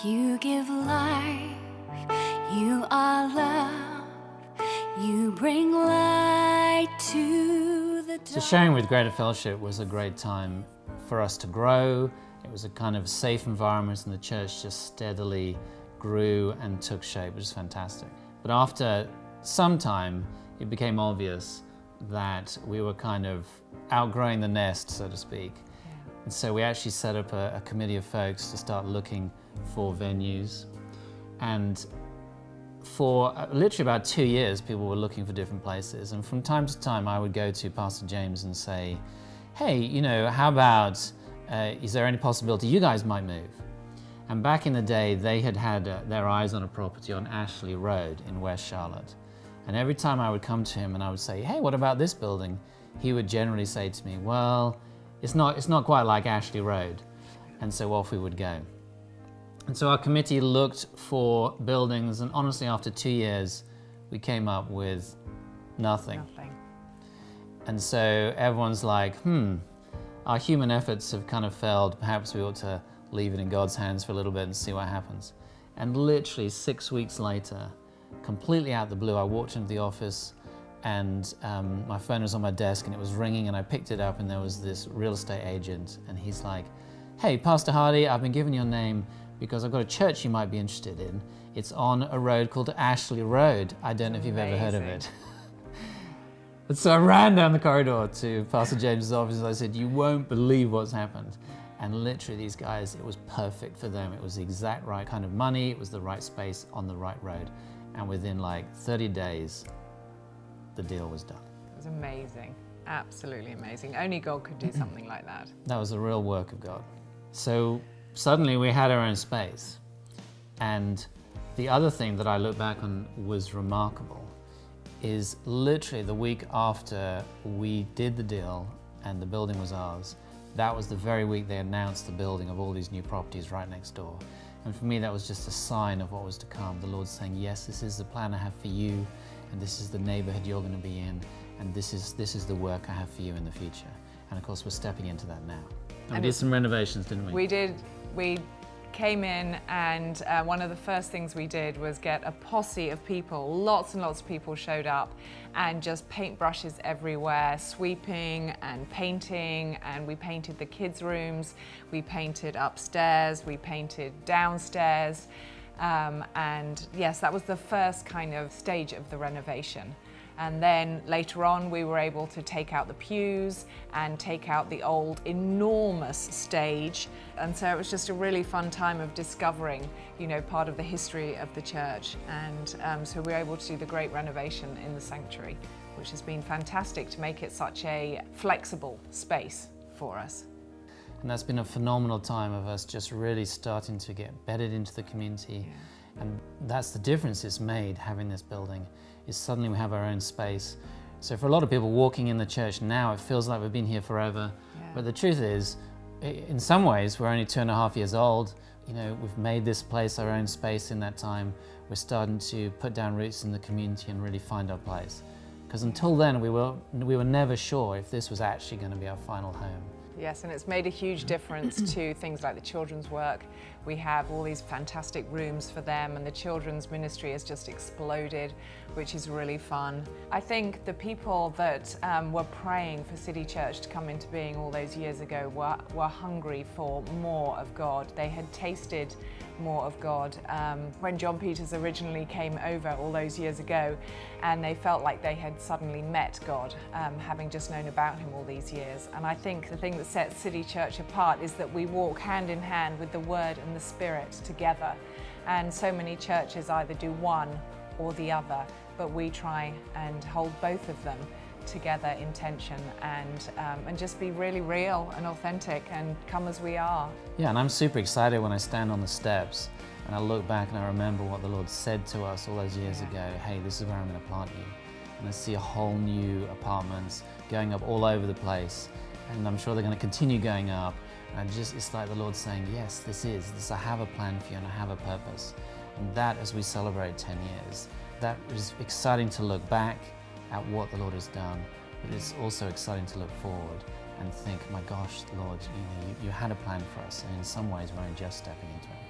You give life, you are love, you bring light to the dark. So sharing with Greater Fellowship was a great time for us to grow. It was a kind of safe environment, and the church just steadily grew and took shape, which is fantastic. But after some time, it became obvious that we were kind of outgrowing the nest, so to speak. And so we actually set up a committee of folks to start looking for venues. And for literally about 2 years, people were looking for different places. And from time to time, I would go to Pastor James and say, hey, you know, how about, is there any possibility you guys might move? And back in the day, they had had their eyes on a property on Ashley Road in West Charlotte. And every time I would come to him and I would say, hey, what about this building? He would generally say to me, well, it's not quite like Ashley Road. And so off we would go. And so our committee looked for buildings, and honestly, after 2 years, we came up with nothing. And so everyone's like, our human efforts have kind of failed. Perhaps we ought to leave it in God's hands for a little bit and see what happens. And literally 6 weeks later, completely out of the blue, I walked into the office and my phone was on my desk and it was ringing, and I picked it up and there was this real estate agent, and he's like, hey, Pastor Hardy, I've been given your name because I've got a church you might be interested in. It's on a road called Ashley Road. I don't know if you've ever heard of it. And so I ran down the corridor to Pastor James's office and I said, you won't believe what's happened. And literally these guys, it was perfect for them. It was the exact right kind of money. It was the right space on the right road. And within like 30 days, the deal was done. It was amazing, absolutely amazing. Only God could do something like that. That was a real work of God. So suddenly we had our own space. And the other thing that I look back on was remarkable is literally the week after we did the deal and the building was ours, that was the very week they announced the building of all these new properties right next door. And for me, that was just a sign of what was to come. The Lord saying, yes, this is the plan I have for you, and this is the neighborhood you're going to be in, and this is the work I have for you in the future. And of course, we're stepping into that now. And we did some renovations, didn't we? We did. We came in, and one of the first things we did was get a posse of people. Lots and lots of people showed up, and just paintbrushes everywhere, sweeping and painting. And we painted the kids' rooms, we painted upstairs, we painted downstairs. And yes, that was the first kind of stage of the renovation. And then later on, we were able to take out the pews and take out the old enormous stage. And so it was just a really fun time of discovering, you know, part of the history of the church. And so we were able to do the great renovation in the sanctuary, which has been fantastic to make it such a flexible space for us. And that's been a phenomenal time of us just really starting to get bedded into the community. Yeah. And that's the difference it's made, having this building, is suddenly we have our own space. So for a lot of people walking in the church now, it feels like we've been here forever. Yeah. But the truth is, in some ways, we're only 2.5 years old. You know, we've made this place our own space in that time. We're starting to put down roots in the community and really find our place. Because until then, we were never sure if this was actually going to be our final home. Yes, and it's made a huge difference to things like the children's work. We have all these fantastic rooms for them, and the children's ministry has just exploded, which is really fun. I think the people that were praying for CityChurch to come into being all those years ago were hungry for more of God. They had tasted more of God when John Peters originally came over all those years ago, and they felt like they had suddenly met God, having just known about him all these years. And I think the thing that sets CityChurch apart is that we walk hand in hand with the Word and the Spirit together. And so many churches either do one or the other, but we try and hold both of them together in tension, and just be really real and authentic and come as we are. Yeah, and I'm super excited when I stand on the steps and I look back and I remember what the Lord said to us all those years ago. Hey, this is where I'm going to plant you. And I see a whole new apartments going up all over the place, and I'm sure they're going to continue going up. And it's like the Lord saying, yes, I have a plan for you and I have a purpose. And that, as we celebrate 10 years, that is exciting to look back at what the Lord has done, but it's also exciting to look forward and think, my gosh, Lord, you had a plan for us, and in some ways we're only just stepping into it.